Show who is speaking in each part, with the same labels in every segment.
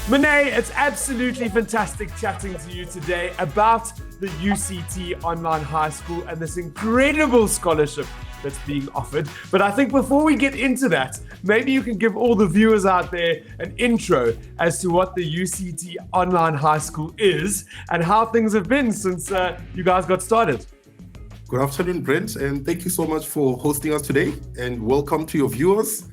Speaker 1: Munei, it's absolutely fantastic chatting to you today about the UCT Online High School and this incredible scholarship that's being offered. But I think before we get into that, maybe you can give all the viewers out there an intro as to what the UCT Online High School is and how things have been since you guys got started.
Speaker 2: Good afternoon, Brent, and thank you so much for hosting us today, and welcome to your viewers.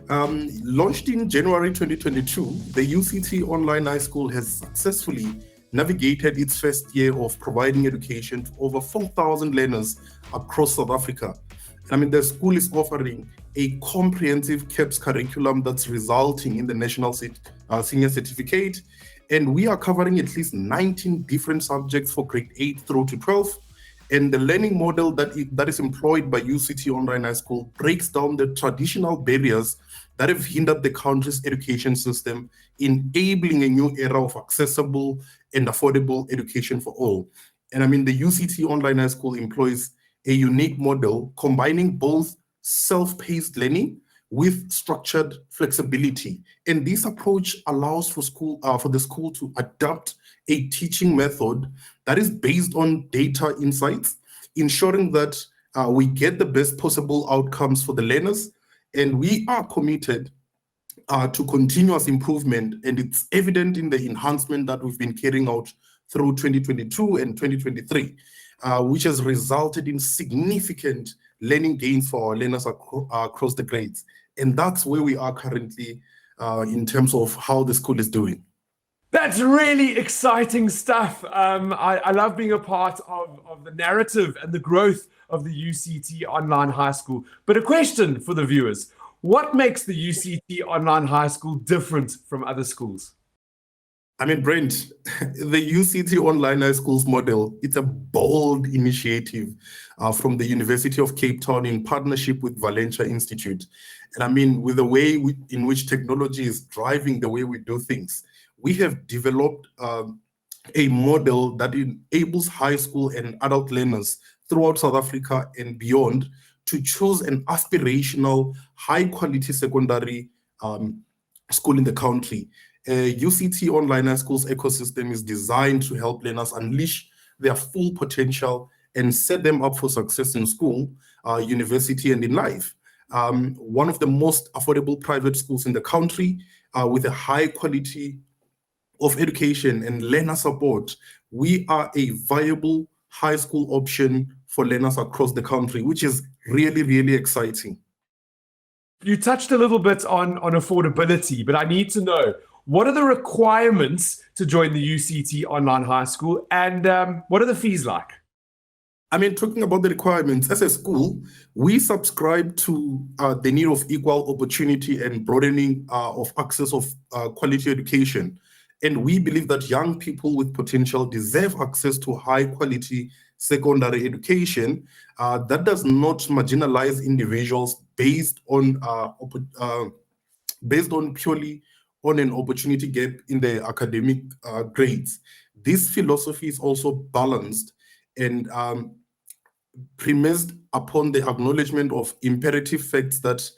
Speaker 2: Launched in January 2022, the UCT Online High School has successfully navigated its first year of providing education to over 4,000 learners across South Africa. The school is offering a comprehensive CAPS curriculum that's resulting in the National Senior Certificate, and we are covering at least 19 different subjects for grade 8 through to 12. And the learning model that is employed by UCT Online High School breaks down the traditional barriers that have hindered the country's education system, enabling a new era of accessible and affordable education for all. And the UCT Online High School employs a unique model combining both self-paced learning with structured flexibility. And this approach allows for the school to adopt a teaching method that is based on data insights, ensuring that we get the best possible outcomes for the learners. And we are committed to continuous improvement, and it's evident in the enhancement that we've been carrying out through 2022 and 2023, which has resulted in significant learning gains for our learners across the grades. And that's where we are currently in terms of how the school is doing.
Speaker 1: That's really exciting stuff. I love being a part of the narrative and the growth of the UCT Online High School. But a question for the viewers: what makes the UCT Online High School different from other schools?
Speaker 2: Brent, the UCT Online High Schools model, it's a bold initiative from the University of Cape Town in partnership with Valentia Institute. And with the way in which technology is driving the way we do things, we have developed a model that enables high school and adult learners throughout South Africa and beyond to choose an aspirational, high-quality secondary school in the country. UCT Online High School's ecosystem is designed to help learners unleash their full potential and set them up for success in school, university, and in life. One of the most affordable private schools in the country, with a high quality of education and learner support, we are a viable high school option for learners across the country, which is really, really exciting.
Speaker 1: You touched a little bit on affordability, but I need to know, what are the requirements to join the UCT Online High School, and what are the fees like?
Speaker 2: Talking about the requirements, as a school, we subscribe to the need of equal opportunity and broadening of access of quality education. And we believe that young people with potential deserve access to high quality secondary education that does not marginalize individuals based on purely on an opportunity gap in their academic grades. This philosophy is also balanced and premised upon the acknowledgement of imperative facts that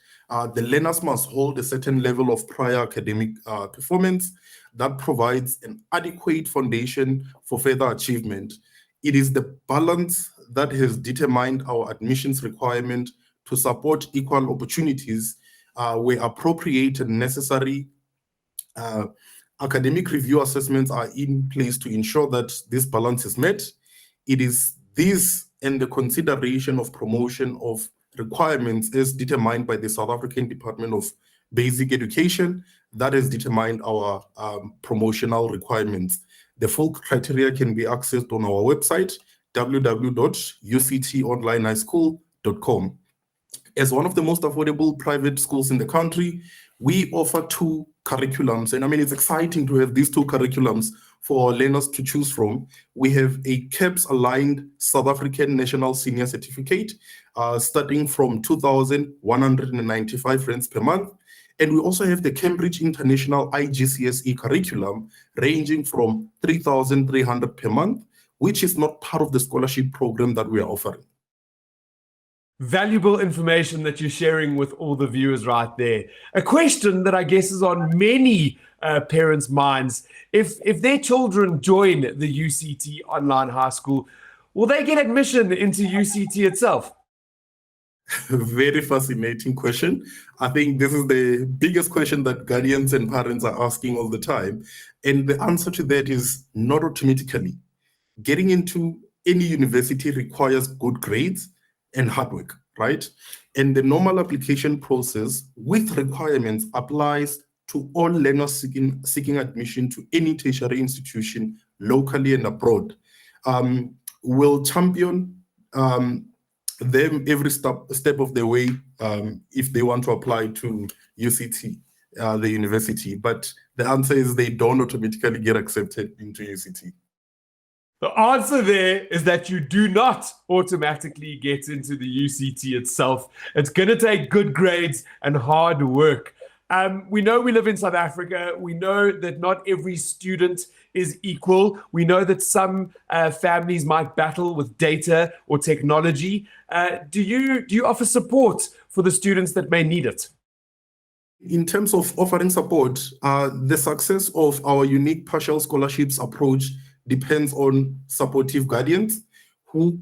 Speaker 2: the learners must hold a certain level of prior academic performance that provides an adequate foundation for further achievement. It is the balance that has determined our admissions requirement to support equal opportunities where appropriate and necessary academic review assessments are in place to ensure that this balance is met. It is this and the consideration of promotion of requirements is determined by the South African Department of Basic Education that has determined our promotional requirements. The full criteria can be accessed on our website, www.uctonlinehighschool.com. As one of the most affordable private schools in the country, we offer two curriculums. And it's exciting to have these two curriculums for our learners to choose from. We have a CAPS-aligned South African National Senior Certificate, starting from 2,195 rands per month. And we also have the Cambridge International IGCSE curriculum, ranging from 3,300 per month, which is not part of the scholarship program that we are offering.
Speaker 1: Valuable information that you're sharing with all the viewers right there. A question that I guess is on many parents' minds. If their children join the UCT online high school, will they get admission into UCT itself?
Speaker 2: Very fascinating question. I think this is the biggest question that guardians and parents are asking all the time. And the answer to that is not automatically. Getting into any university requires good grades and hard work, right? And the normal application process with requirements applies to all learners seeking admission to any tertiary institution locally and abroad. We'll champion them every step of the way if they want to apply to UCT, the university. But the answer is they don't automatically get accepted into UCT.
Speaker 1: The answer there is that you do not automatically get into the UCT itself. It's going to take good grades and hard work. We know we live in South Africa. We know that not every student is equal. We know that some families might battle with data or technology. Do you offer support for the students that may need it?
Speaker 2: In terms of offering support, the success of our unique partial scholarships approach depends on supportive guardians who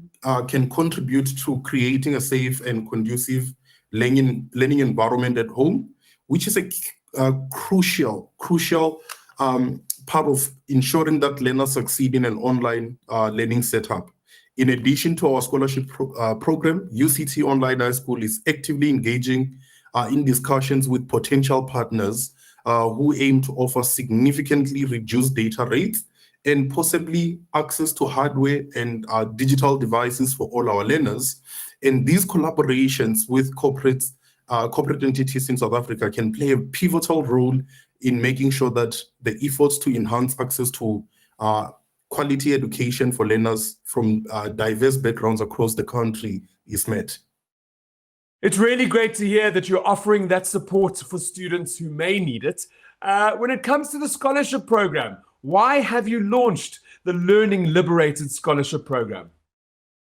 Speaker 2: can contribute to creating a safe and conducive learning environment at home, which is a crucial part of ensuring that learners succeed in an online learning setup. In addition to our scholarship program, UCT Online High School is actively engaging in discussions with potential partners who aim to offer significantly reduced data rates and possibly access to hardware and digital devices for all our learners. And these collaborations with corporate entities in South Africa can play a pivotal role in making sure that the efforts to enhance access to quality education for learners from diverse backgrounds across the country is met.
Speaker 1: It's really great to hear that you're offering that support for students who may need it. When it comes to the scholarship program, why have you launched the Learning Liberated Scholarship Program?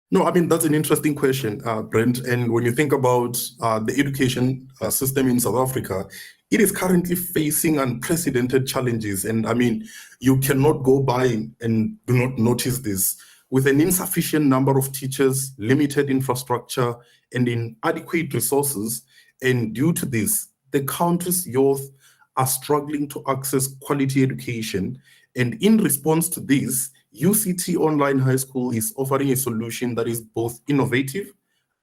Speaker 2: No, I mean, that's an interesting question, Brent. And when you think about the education system in South Africa, it is currently facing unprecedented challenges. And I mean, you cannot go by and do not notice this. With an insufficient number of teachers, limited infrastructure, and inadequate resources, and due to this, the country's youth are struggling to access quality education. And in response to this, UCT Online High School is offering a solution that is both innovative,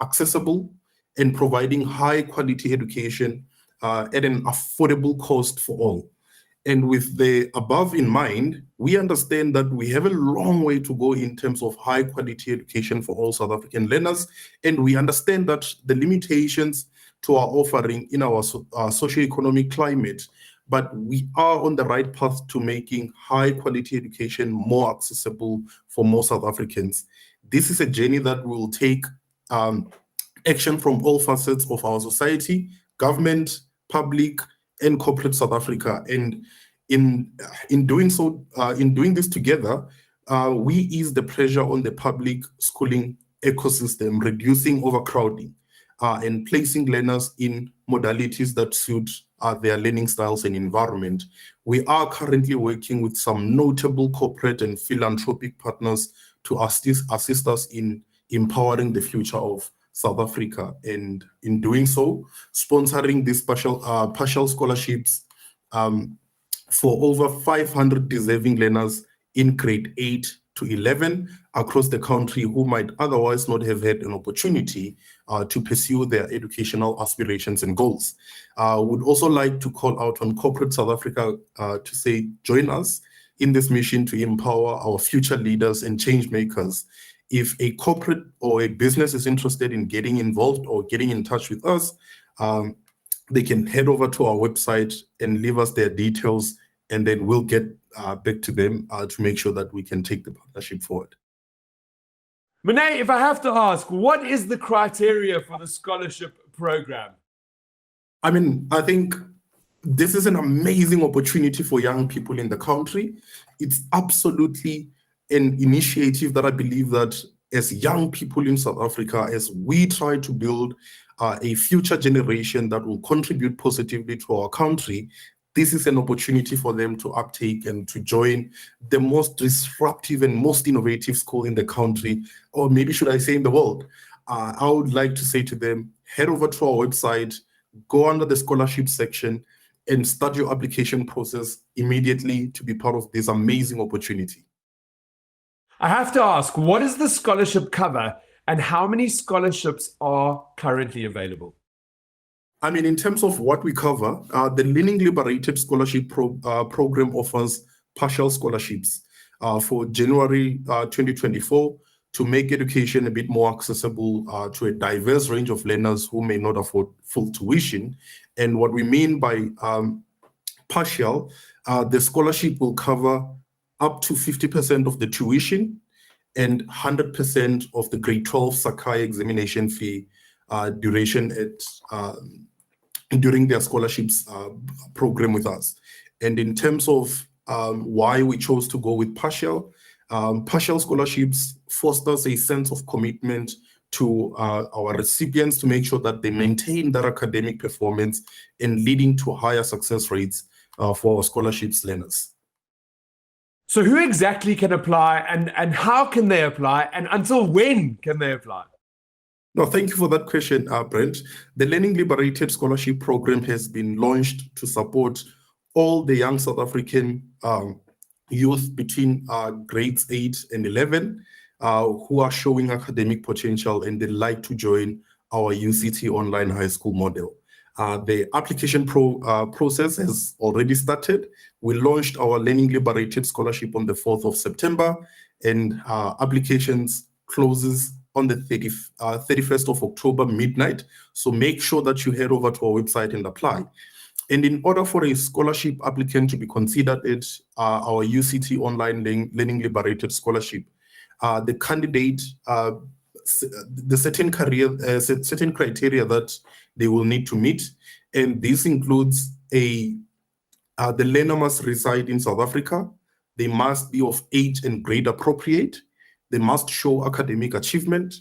Speaker 2: accessible, and providing high quality education at an affordable cost for all. And with the above in mind, we understand that we have a long way to go in terms of high quality education for all South African learners. And we understand that the limitations to our offering in our socioeconomic climate, but we are on the right path to making high quality education more accessible for more South Africans. This is a journey that will take action from all facets of our society, government, public, and corporate South Africa. And in doing so, in doing this together, we ease the pressure on the public schooling ecosystem, reducing overcrowding, and placing learners in modalities that suit their learning styles and environment. We are currently working with some notable corporate and philanthropic partners to assist us in empowering the future of South Africa. And in doing so, sponsoring these partial scholarships for over 500 deserving learners in grade 8 to 11 across the country who might otherwise not have had an opportunity to pursue their educational aspirations and goals. Would also like to call out on corporate South Africa to say, join us in this mission to empower our future leaders and change makers. If a corporate or a business is interested in getting involved or getting in touch with us, they can head over to our website and leave us their details, and then we'll get back to them to make sure that we can take the partnership forward.
Speaker 1: Munei, if I have to ask, what is the criteria for the scholarship program?
Speaker 2: I mean, I think this is an amazing opportunity for young people in the country. It's absolutely an initiative that I believe that as young people in South Africa, as we try to build a future generation that will contribute positively to our country, this is an opportunity for them to uptake and to join the most disruptive and most innovative school in the country, or maybe should I say in the world. I would like to say to them, head over to our website, go under the scholarship section, and start your application process immediately to be part of this amazing opportunity.
Speaker 1: I have to ask, what does the scholarship cover and how many scholarships are currently available?
Speaker 2: I mean, in terms of what we cover, the Learning Liberated Scholarship Program offers partial scholarships for January 2024 to make education a bit more accessible to a diverse range of learners who may not afford full tuition. And what we mean by partial, the scholarship will cover up to 50% of the tuition and 100% of the grade 12 Sakai examination fee duration during their scholarships program with us. And in terms of why we chose to go with partial scholarships fosters a sense of commitment to our recipients to make sure that they maintain their academic performance and leading to higher success rates for our scholarships learners.
Speaker 1: So who exactly can apply and how can they apply and until when can they apply?
Speaker 2: No, thank you for that question, Brent. The Learning Liberated Scholarship Program has been launched to support all the young South African youth between grades 8 and 11 who are showing academic potential and they'd like to join our UCT online high school model. The application process has already started. We launched our Learning Liberated Scholarship on the 4th of September, and applications closes on the 31st of October midnight. So make sure that you head over to our website and apply. And in order for a scholarship applicant to be considered at our UCT online Learning Liberated Scholarship, the candidate, the certain criteria that they will need to meet, and this includes the learner must reside in South Africa, they must be of age and grade appropriate, they must show academic achievement,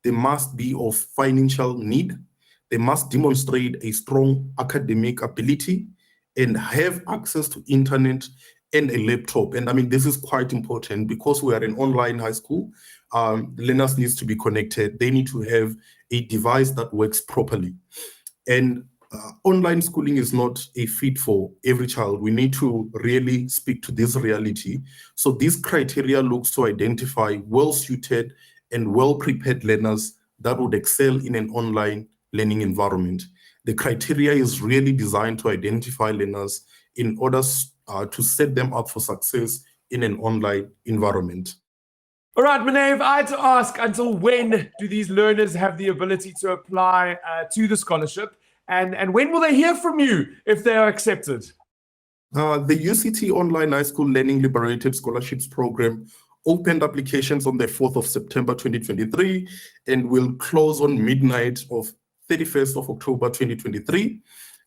Speaker 2: they must be of financial need, they must demonstrate a strong academic ability and have access to internet and a laptop. And I mean, this is quite important because we are an online high school. Learners need to be connected. They need to have a device that works properly. And online schooling is not a fit for every child. We need to really speak to this reality. So this criteria looks to identify well-suited and well-prepared learners that would excel in an online learning environment. The criteria is really designed to identify learners in order to set them up for success in an online environment.
Speaker 1: All right, Munei, if I had to ask, until when do these learners have the ability to apply to the scholarship? And when will they hear from you if they are accepted?
Speaker 2: The UCT Online High School Learning Liberated Scholarships Program opened applications on the 4th of September 2023 and will close on midnight of 31st of October 2023.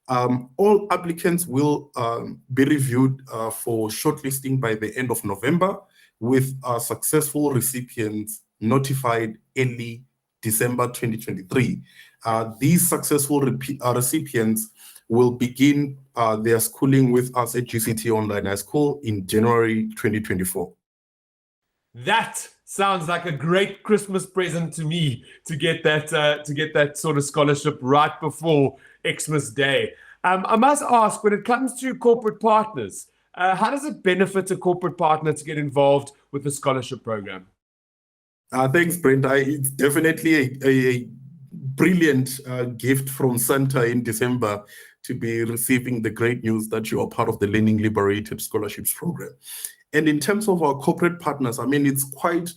Speaker 2: All applicants will be reviewed for shortlisting by the end of November, with successful recipients notified early December 2023. These successful recipients will begin their schooling with us at UCT Online High School in January 2024.
Speaker 1: That sounds like a great Christmas present to me, to get that sort of scholarship right before Xmas Day. I must ask, when it comes to corporate partners, how does it benefit a corporate partner to get involved with the scholarship program?
Speaker 2: Thanks, Brent. It's definitely a brilliant gift from Santa in December to be receiving the great news that you are part of the Learning Liberated Scholarships Program. And in terms of our corporate partners, I mean, it's quite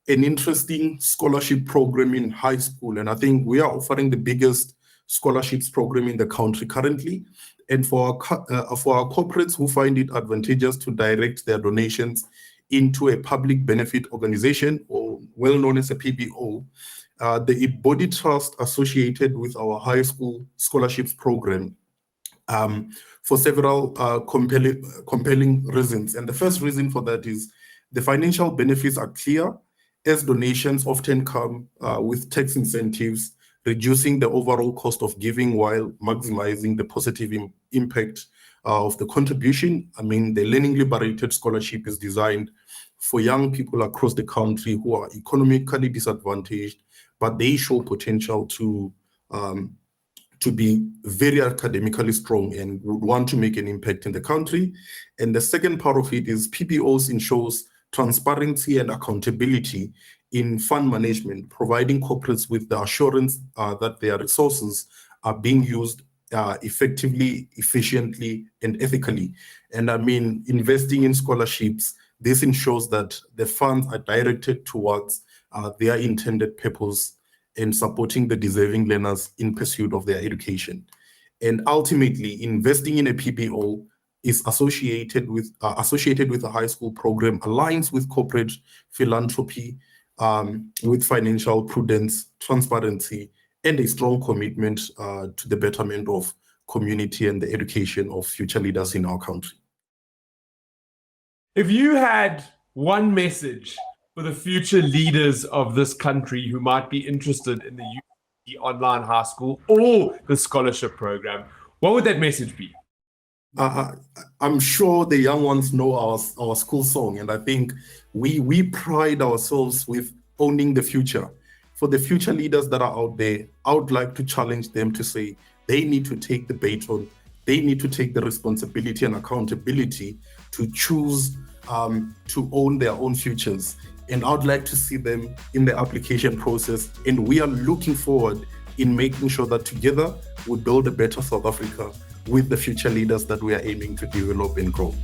Speaker 2: an interesting scholarship program in high school. And I think we are offering the biggest scholarships program in the country currently. And for our corporates who find it advantageous to direct their donations into a public benefit organization, or well known as a PBO, the body trust associated with our high school scholarships program for several compelling reasons. And the first reason for that is the financial benefits are clear, as donations often come with tax incentives, reducing the overall cost of giving while maximizing the positive impact of the contribution. I mean, the Learning Liberated Scholarship is designed for young people across the country who are economically disadvantaged, but they show potential to be very academically strong and would want to make an impact in the country. And the second part of it is PPOs ensures transparency and accountability in fund management, providing corporates with the assurance that their resources are being used effectively, efficiently, and ethically. And I mean, investing in scholarships, this ensures that the funds are directed towards their intended purpose and supporting the deserving learners in pursuit of their education. And ultimately, investing in a PPO is associated with a high school program, aligns with corporate philanthropy, with financial prudence, transparency, and a strong commitment to the betterment of community and the education of future leaders in our country.
Speaker 1: If you had one message for the future leaders of this country who might be interested in the UCT online high school or the scholarship program, what would that message be?
Speaker 2: I'm sure the young ones know our school song, and I think we pride ourselves with owning the future. For the future leaders that are out there, I would like to challenge them to say they need to take the baton, they need to take the responsibility and accountability to choose to own their own futures. And I'd like to see them in the application process. And we are looking forward in making sure that together we build a better South Africa with the future leaders that we are aiming to develop and grow.